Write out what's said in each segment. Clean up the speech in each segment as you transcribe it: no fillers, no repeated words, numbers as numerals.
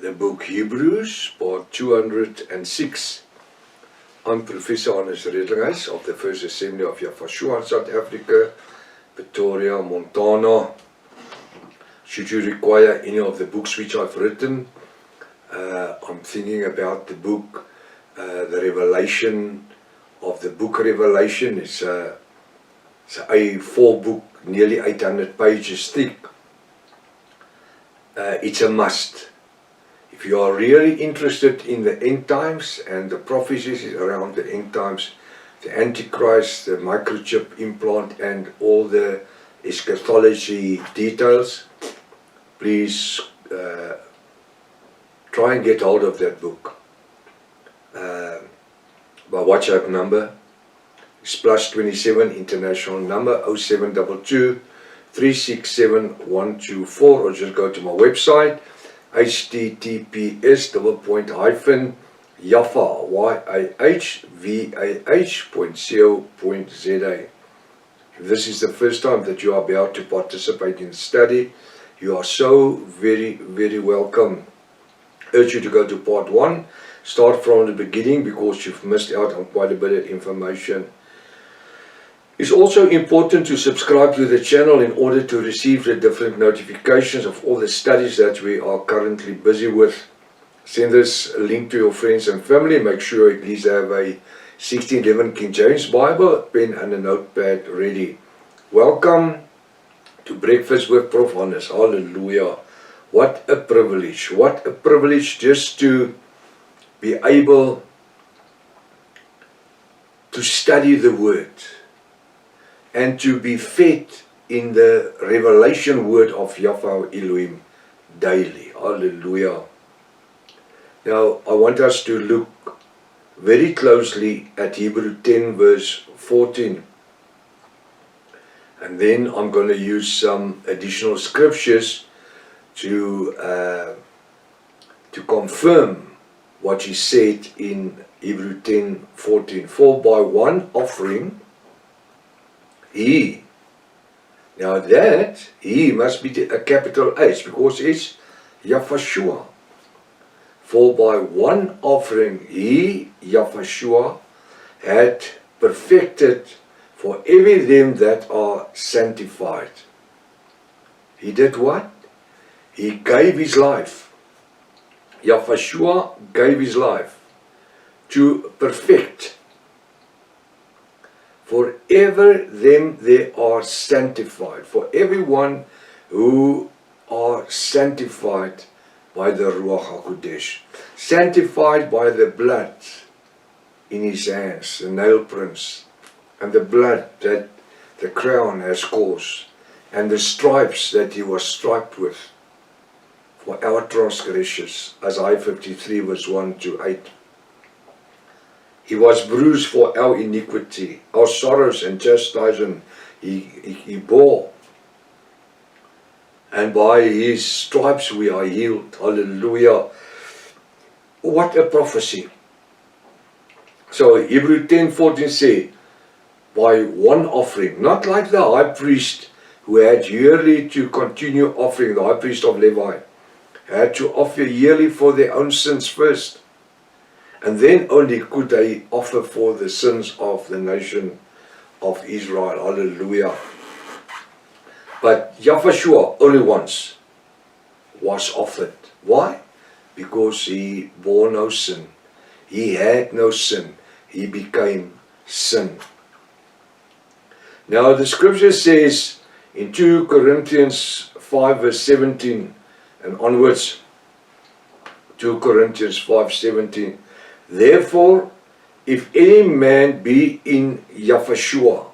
the book Hebrews, part 206. I'm Professor Hannes Redlinghuis of the First Assembly of Yafashua in South Africa, Pretoria, Montana. Should you require any of the books which I've written, I'm thinking about the book, the Revelation of the book Revelation. It's a 4-book, nearly 800 pages thick. It's a must. If you are really interested in the end times and the prophecies around the end times, the Antichrist, the microchip implant, and all the eschatology details, please try and get hold of that book. My WhatsApp number is +27 international number 0722 367 124, or just go to my website https://yahvah.co.za. If this is the first time that you are about to participate in the study, you are so very, very welcome. I urge you to go to part 1, start from the beginning, because you've missed out on quite a bit of information. It's also important to subscribe to the channel in order to receive the different notifications of all the studies that we are currently busy with. Send this link to your friends and family. Make sure at least have a 1611 King James Bible, a pen and a notepad ready. Welcome to Breakfast with Prof. Hannes. Hallelujah. What a privilege. What a privilege just to be able to study the Word and to be fed in the revelation word of Yahweh Elohim daily. Hallelujah. Now, I want us to look very closely at Hebrew 10 verse 14. And then I'm going to use some additional scriptures to confirm what is said in Hebrew 10:14. For by one offering, He, now that He must be a capital H, because it's Yahvashua. For by one offering He, Yahvashua, had perfected for every them that are sanctified. He did what? He gave His life. Yahvashua gave His life to perfect forever them they are sanctified, for everyone who are sanctified by the Ruach HaKodesh, sanctified by the blood in His hands, the nail prints, and the blood that the crown has caused, and the stripes that He was striped with for our transgressions, Isaiah 53 verse 1-8. He was bruised for our iniquity, our sorrows and chastisement He bore, and by His stripes we are healed. Hallelujah. What a prophecy. So Hebrew 10:14 say, by one offering, not like the high priest who had yearly to continue offering, the high priest of Levi had to offer yearly for their own sins first, and then only could they offer for the sins of the nation of Israel. Hallelujah. But Yahvashua only once was offered. Why? Because He bore no sin. He had no sin. He became sin. Now the scripture says in 2 Corinthians 5 verse 17 and onwards, 2 Corinthians 5:17, therefore, if any man be in Yahvashua,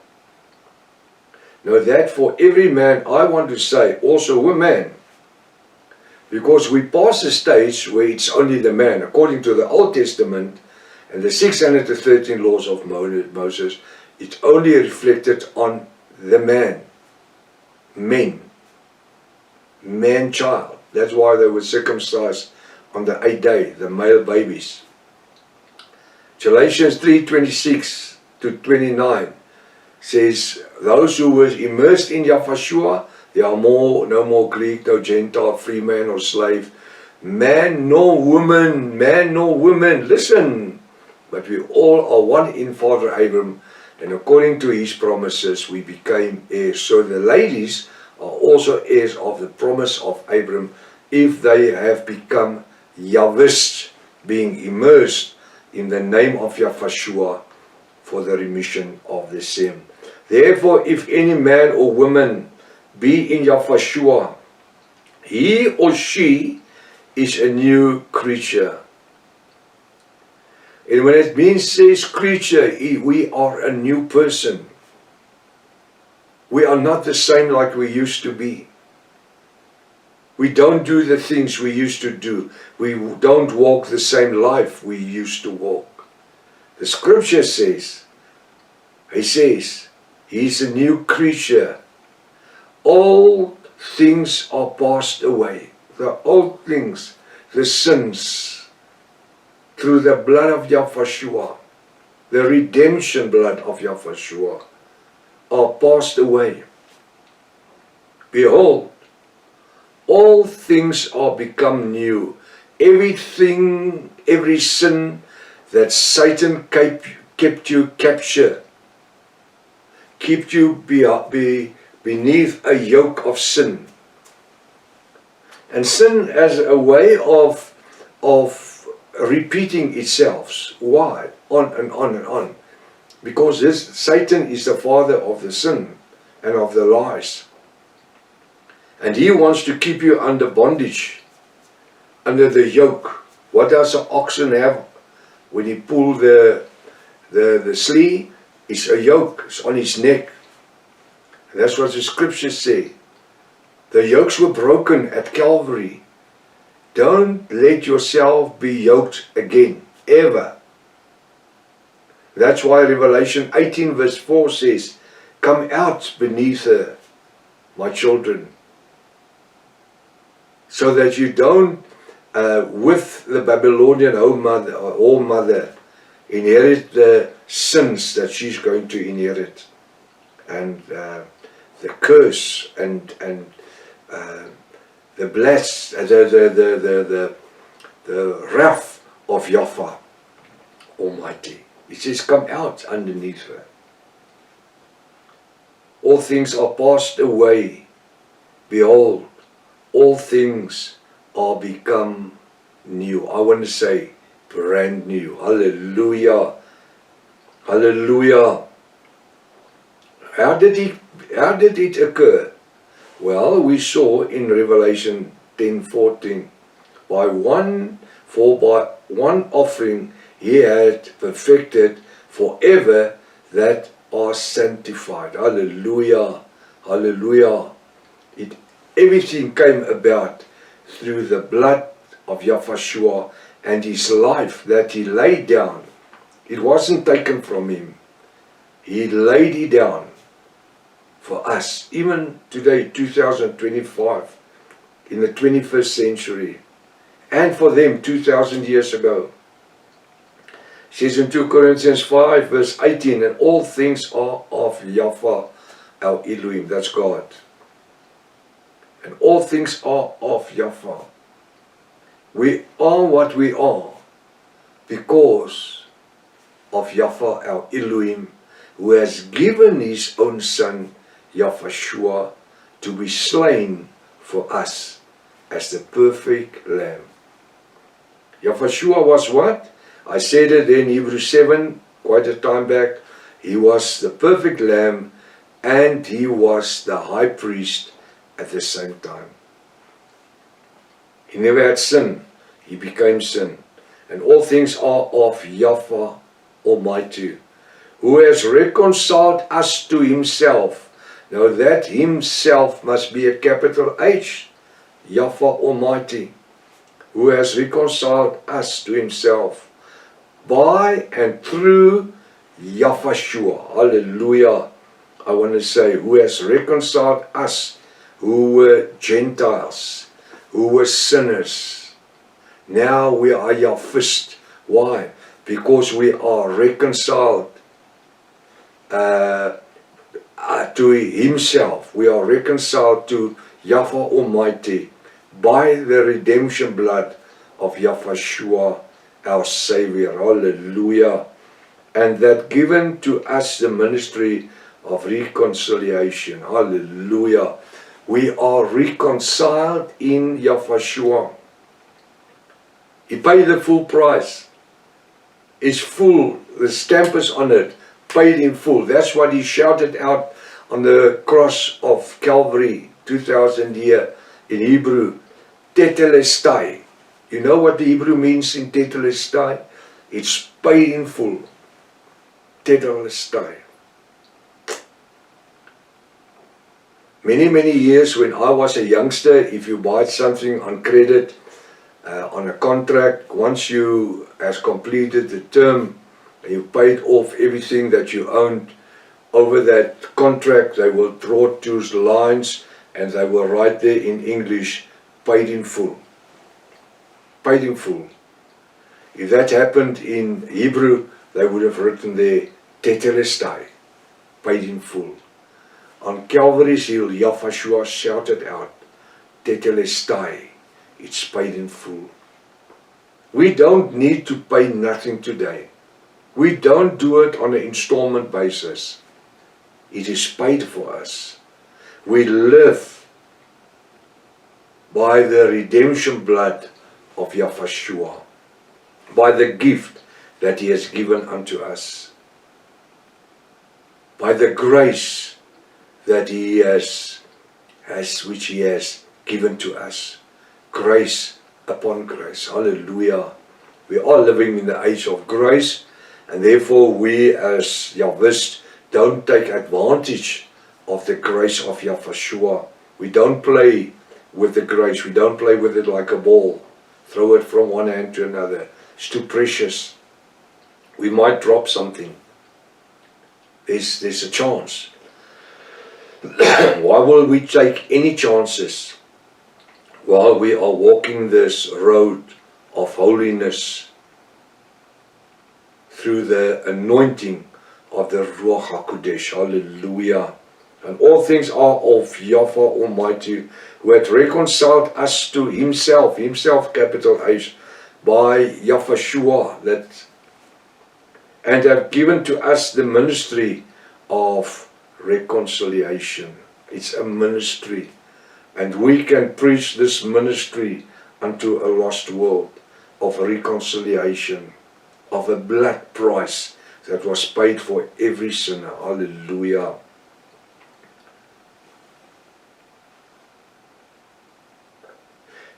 now that for every man, I want to say also a man, because we pass a stage where it's only the man, according to the Old Testament and the 613 laws of Moses, it's only reflected on the man, man-child. That's why they were circumcised on the 8th day, the male babies. Galatians 3:26-29 says, those who were immersed in Yahvashua, there are no more Greek, no Gentile, free man or slave. man nor woman, listen, but we all are one in Father Abraham, and according to his promises we became heirs. So the ladies are also heirs of the promise of Abraham if they have become Yahwists, being immersed in the name of Yahushua for the remission of the sin. Therefore, if any man or woman be in Yahushua, he or she is a new creature. And when it means says creature, we are a new person. We are not the same like we used to be. We don't do the things we used to do. We don't walk the same life we used to walk. The scripture says, he's a new creature. All things are passed away. The old things, the sins, through the blood of Yahushua, the redemption blood of Yahushua, are passed away. Behold, all things are become new. Everything, every sin that Satan kept you captured, kept you beneath a yoke of sin. And sin as a way of repeating itself. Why? On and on and on. Because Satan is the father of the sin and of the lies. And he wants to keep you under bondage, under the yoke. What does an oxen have when he pulls the sleigh? It's a yoke, it's on his neck. And that's what the scriptures say. The yokes were broken at Calvary. Don't let yourself be yoked again, ever. That's why Revelation 18 verse 4 says, come out beneath her, my children. So that you don't, with the Babylonian whore mother, inherit the sins that she's going to inherit. And the curse and the bless, the wrath of Yahweh Almighty. It says, come out underneath her. All things are passed away. Behold, all things are become new. I want to say, brand new. Hallelujah. Hallelujah. How did it occur? Well, we saw in Revelation 10:14, by one offering he had perfected forever that are sanctified. Hallelujah. Hallelujah. Everything came about through the blood of Yahushua and his life that he laid down. It wasn't taken from him. He laid it down for us, even today, 2025, in the 21st century, and for them 2,000 years ago. It says in 2 Corinthians 5 verse 18, and all things are of Yahweh our Elohim, that's God. And all things are of Yahweh. We are what we are because of Yahweh our Elohim, who has given his own son Yahushua to be slain for us as the perfect lamb. Yahushua was what? I said it in Hebrews 7 quite a time back. He was the perfect lamb and he was the high priest at the same time. He never had sin. He became sin. And all things are of Yahweh Almighty, who has reconciled us to himself. Now that himself must be a capital H, Yahweh Almighty, who has reconciled us to himself by and through Yahushua. Hallelujah. I want to say, who has reconciled us who were Gentiles, who were sinners. Now we are Yahwist. Why? Because we are reconciled to himself. We are reconciled to Yahweh Almighty by the redemption blood of Yahshua, our Savior. Hallelujah. And that given to us the ministry of reconciliation. Hallelujah. We are reconciled in Yahshua. He paid the full price. It's full. The stamp is on it. Paid in full. That's what he shouted out on the cross of Calvary 2000 years in Hebrew. Tetelestai. You know what the Hebrew means in tetelestai? It's paid in full. Tetelestai. Many years when I was a youngster, if you buy something on credit, on a contract, once you has completed the term and you paid off everything that you owned over that contract, they will draw two lines and they will write there in English, paid in full. Paid in full. If that happened in Hebrew, they would have written there, tetelestai, paid in full. On Calvary's hill, Yahshua shouted out, tetelestai, it's paid in full. We don't need to pay nothing today. We don't do it on an installment basis. It is paid for us. We live by the redemption blood of Yahshua, by the gift that He has given unto us, by the grace that He has which He has given to us. Grace upon grace. Hallelujah. We are living in the age of grace, and therefore we as Yahwists don't take advantage of the grace of Yahshua. We don't play with the grace. We don't play with it like a ball. Throw it from one hand to another. It's too precious. We might drop something. There's a chance. Why will we take any chances while we are walking this road of holiness through the anointing of the Ruach HaKodesh? Hallelujah. And all things are of Yahweh Almighty, who had reconciled us to Himself, capital H, by Yahshua, and have given to us the ministry of reconciliation. It's a ministry, and we can preach this ministry unto a lost world of reconciliation, of a blood price that was paid for every sinner. Hallelujah.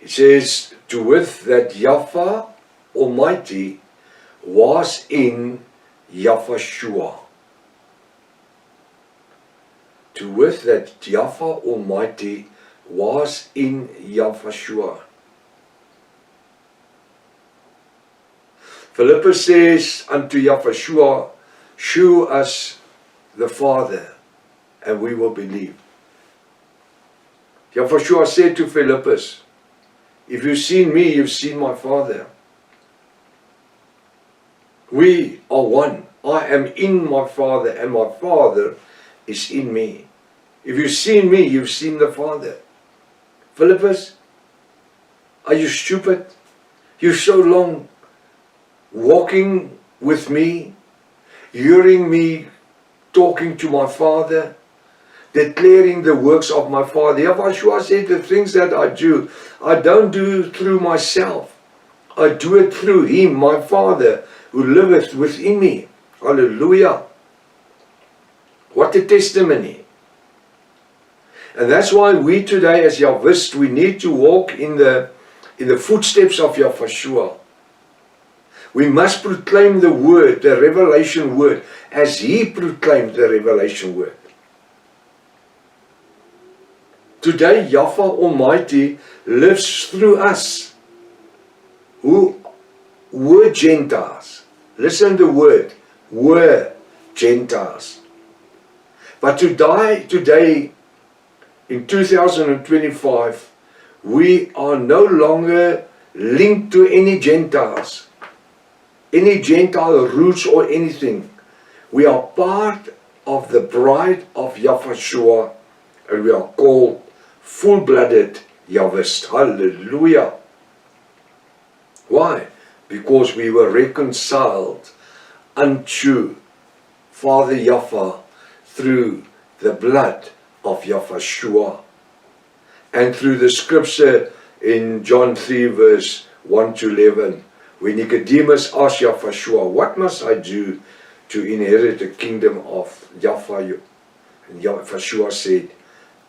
It says, to wit that Yahweh Almighty was in Yahshua. To wit that Yahweh Almighty was in Yahshua. Philippians says unto Yahshua, shew us the Father, and we will believe. Yahshua said to Philippians, if you've seen me, you've seen my Father. We are one. I am in my Father, and my Father is in me. If you've seen me, you've seen the Father. Philippians, are you stupid? You're so long walking with me, hearing me talking to my Father, declaring the works of my Father. Yahshua said, the things that I don't do through myself. I do it through Him, my Father, who liveth within me. Hallelujah. What a testimony. And that's why we today as Yahwists, we need to walk in the footsteps of Yahshua. We must proclaim the word, the revelation word, as He proclaimed the revelation word. Today, Yahweh Almighty lives through us, who were Gentiles. Listen to the word, were Gentiles. But today, in 2025, we are no longer linked to any Gentiles, any Gentile roots or anything. We are part of the bride of Yahshua, and we are called full-blooded Yahwist. Hallelujah. Why? Because we were reconciled unto Father Yahweh through the blood of Yahushua. And through the scripture in John 3 verse 1 to 11, when Nicodemus asked Yahushua, what must I do to inherit the kingdom of Yahweh? And Yahushua said,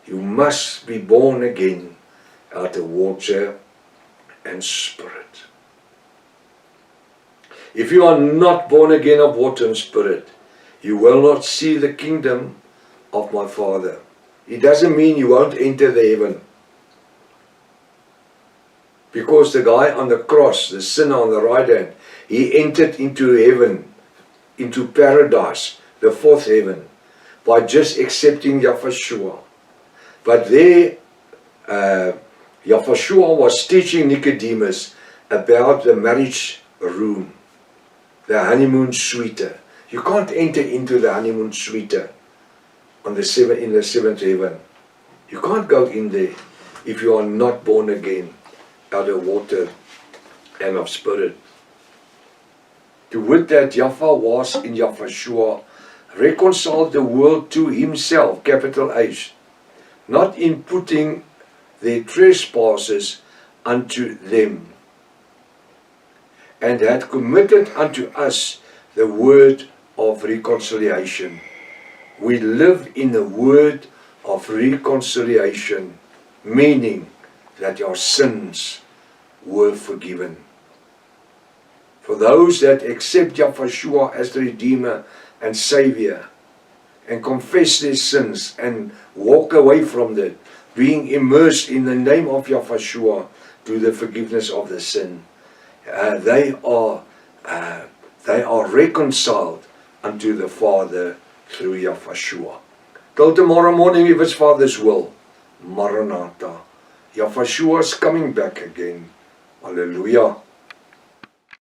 you must be born again out of water and spirit. If you are not born again of water and spirit, you will not see the kingdom of my Father. It doesn't mean you won't enter the heaven. Because the guy on the cross, the sinner on the right hand, he entered into heaven, into paradise, the fourth heaven, by just accepting Yahushua. But there, Yahushua was teaching Nicodemus about the marriage room, the honeymoon suite. You can't enter into the honeymoon suite in the seventh heaven. You can't go in there if you are not born again out of water and of spirit. To wit that Yahweh was in Yahushua reconciled the world to himself, capital H, not imputing their trespasses unto them, and had committed unto us the word of reconciliation. We live in the word of reconciliation, meaning that your sins were forgiven. For those that accept Yahushua as the Redeemer and Savior, and confess their sins and walk away from them, being immersed in the name of Yahushua to the forgiveness of the sin, they are reconciled unto the Father through Yahushua. Till tomorrow morning, if it's Father's will. Maranatha. Yahushua is coming back again. Hallelujah.